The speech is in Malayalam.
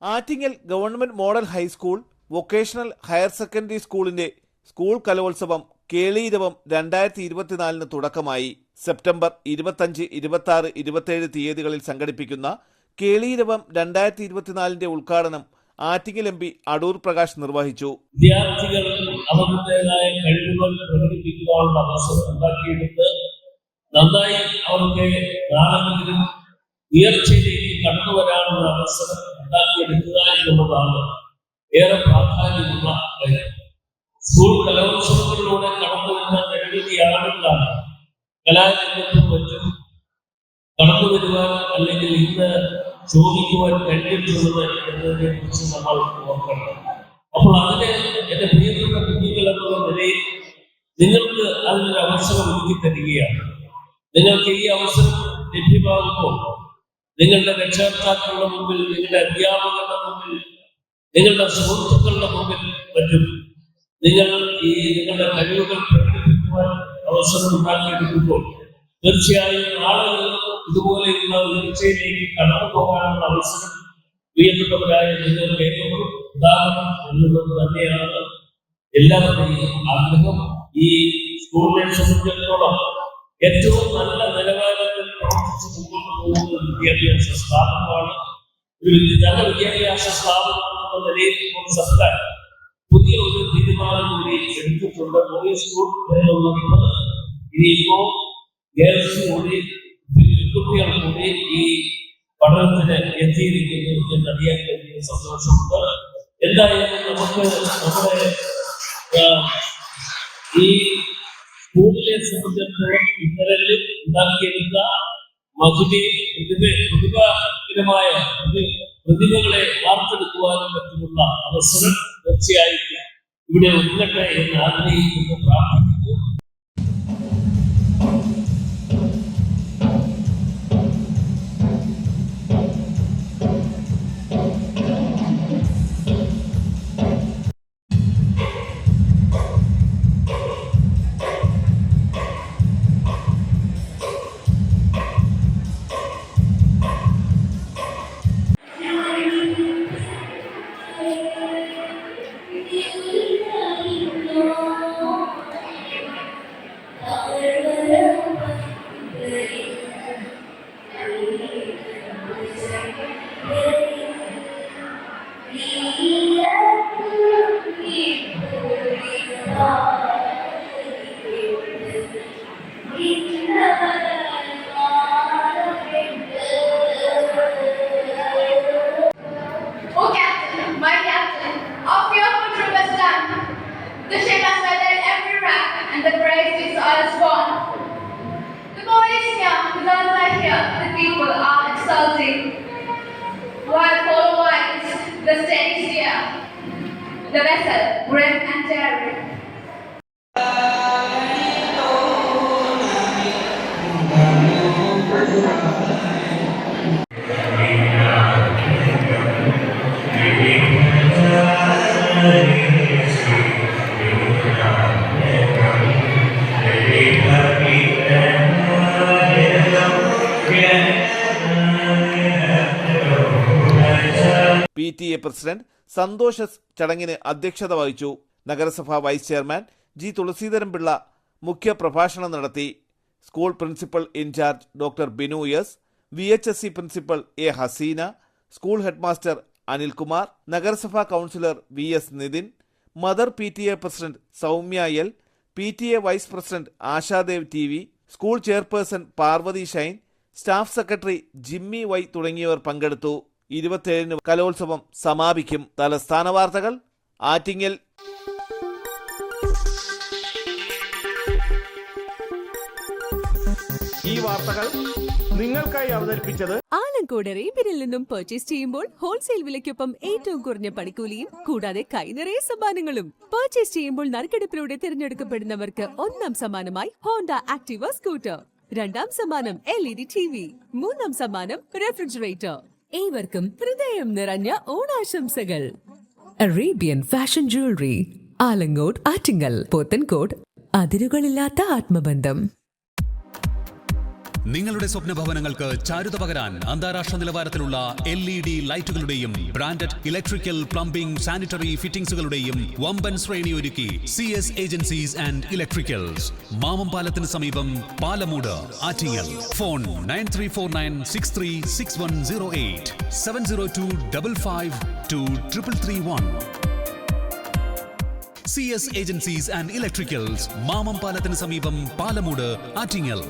Attingal government model high school vocational higher secondary സ്കൂളിന്റെ സ്കൂൾ കലോത്സവം കേളീരവം 2024 തുടക്കമായി. സെപ്റ്റംബർ 25, 26, 27 തീയതികളിൽ സംഘടിപ്പിക്കുന്ന കേളീരവം 2024 ഉദ്ഘാടനം ആറ്റിങ്ങൽ MP അടൂർ പ്രകാശ് നിർവഹിച്ചു. വിദ്യാർത്ഥികൾ അവരുടേതായ കഴിവുകൾ പ്രകടിപ്പിക്കാനുള്ള അവസരം ഉണ്ടാക്കിയെടുത്ത് നന്നായി അവർക്ക് നാളെങ്കിലും ഉയർച്ചയിലേക്ക് കടന്നു വരാനുള്ള അവസരം ഉണ്ടാക്കിയെടുക്കുക എന്നുള്ളതാണ് ഏറെ പ്രാധാന്യമുള്ള കാര്യം. സ്കൂൾ കലോത്സവങ്ങളിലൂടെ കടന്നു വരുന്ന നിരവധി ആളുകളാണ് കലാരംഗത്തും മറ്റും കടന്നു വരുവാൻ അല്ലെങ്കിൽ ഇന്ന് ചോദിക്കുവാൻ കഴിഞ്ഞിട്ടുള്ളത് എന്നതിനെ കുറിച്ച് നമ്മൾ ഓർക്കണം. അപ്പോൾ അതിന് എന്റെ പ്രിയപ്പെട്ട കുഞ്ഞുങ്ങൾ എന്നുള്ള നിലയിൽ നിങ്ങൾക്ക് അതിനൊരു അവസരം ഒരുക്കി തരികയാണ്. നിങ്ങൾക്ക് ഈ അവസരം ലഭ്യമാകുമ്പോൾ നിങ്ങളുടെ രക്ഷകർത്താക്കളുടെ മുമ്പിൽ, നിങ്ങളുടെ അധ്യാപകരുടെ മുമ്പിൽ, നിങ്ങളുടെ സുഹൃത്തുക്കളുടെ മുമ്പിൽ മറ്റും നിങ്ങൾ ഈ നിങ്ങളുടെ കഴിവുകൾ പ്രകടിപ്പിക്കുവാൻ അവസരം ഉണ്ടാക്കിയെടുക്കുമ്പോൾ തീർച്ചയായും ആളുകൾ ഇതുപോലെയുള്ള ഉയർച്ചയിലേക്ക് കടന്നു പോകാനുള്ള അവസരം ഉയർന്നവരായ നിങ്ങൾക്ക് ഏറ്റവും ഉദാഹരണം എന്നുള്ളത് തന്നെയാണ് എല്ലാവരുടെയും ആഗ്രഹം. ഈ സ്കൂളിനെ സംബന്ധിച്ചിടത്തോളം ഏറ്റവും നല്ല നിലവാരത്തിൽ പ്രവർത്തിച്ച് മുമ്പോട്ട് പോകുന്ന വിദ്യാഭ്യാസ സ്ഥാപനമാണ്. ഒരു നല്ല വിദ്യാഭ്യാസ സ്ഥാപനം എന്ന നിലയിൽ സർക്കാർ പുതിയ ഒരു തീരുമാനം കൂടി എടുത്തിട്ടുണ്ട്. ഒരു സ്കൂൾ എന്നുള്ളത് ഇനിയിപ്പോ ഗേൾസ് കൂടി പെൺകുട്ടികൾ കൂടി ഈ പഠനത്തിന് എത്തിയിരിക്കുന്നു എന്നറിയാൻ കഴിഞ്ഞ സന്തോഷമുണ്ട്. എന്തായാലും നമുക്ക് നമ്മുടെ ഈ സ്കൂളിനെ സംബന്ധിച്ചിടത്തോളം ഇത്തരത്തിൽ ഉണ്ടാക്കിയെടുത്ത പ്രതിഭാകരമായ പ്രതിഭകളെ വാർത്തെടുക്കുവാനും മറ്റുമുള്ള അവസരം തീർച്ചയായും ഇവിടെ ഉണ്ടട്ടെ എന്ന് ആഗ്രഹിക്കുന്നു, പ്രാർത്ഥിക്കുന്നു. The ship has weathered every rack and the prize is ours won. The boy is young, the girls are here, the people are exulting. While follow wise, the steady steer, the vessel grim and daring. PTA president Santhosh S ചടങ്ങിന് അധ്യക്ഷത വഹിച്ചു. നഗരസഭാ വൈസ് ചെയർമാൻ ജി തുളസീധരൻപിള്ള മുഖ്യ പ്രഭാഷണം നടത്തി. School principal incharge doctor Binu S, VHSC principal A Haseena, school headmaster Anilkumar, നഗരസഭാ councillor VS Nithin, mother PTA president Soumya L, PTA vice president Ashadev TV, school chairperson Parvathy Shine, staff secretary Jimmy Y തുടങ്ങിയവർ പങ്കെടുത്തു. 27 കലോത്സവം സമാപിക്കും. തലസ്ഥാന വാർത്തകൾ ആറ്റിങ്ങൽ. ഈ വാർത്തകൾ നിങ്ങൾക്കായി അവതരിപ്പിച്ചത് ആലങ്കോട് റേബിനിൽ നിന്നും പർച്ചേസ് ചെയ്യുമ്പോൾ ഹോൾസെയിൽ വിലയ്ക്കൊപ്പം ഏറ്റവും കുറഞ്ഞ പണിക്കൂലിയും കൂടാതെ കൈനിറയെ സമ്മാനങ്ങളും. പർച്ചേസ് ചെയ്യുമ്പോൾ നറുക്കെടുപ്പിലൂടെ തിരഞ്ഞെടുക്കപ്പെടുന്നവർക്ക് 1ാം സമ്മാനമായി ഹോണ്ട ആക്ടിവ സ്കൂട്ടർ, 2ാം സമ്മാനം LED TV, 3ാം സമ്മാനം റെഫ്രിജറേറ്റർ. ഏവർക്കും ഹൃദയം നിറഞ്ഞ ഓണാശംസകൾ. Arabian fashion jewellery, Alamcode, Attingal, Pothencode. അതിരുകളില്ലാത്ത ആത്മബന്ധം. നിങ്ങളുടെ സ്വപ്ന ഭവനങ്ങൾക്ക് ചാരുത പകരാൻ അന്താരാഷ്ട്ര നിലവാരത്തിലുള്ള LED ലൈറ്റുകളുടെയും ബ്രാൻഡഡ് ഇലക്ട്രിക്കൽ, പ്ലംബിംഗ്, സാനിറ്ററി ഫിറ്റിംഗ്സുകളുടെയും വമ്പൻ ശ്രേണി ഒരുക്കി CS agencies and electricals. Mamam പാലത്തിന് സമീപം, Palamoodu, Attingal. Phone 9349636108 702552331. CS agencies and electricals, Mamam പാലത്തിന് സമീപം, പാലമൂട്, ആറ്റിങ്ങൽ.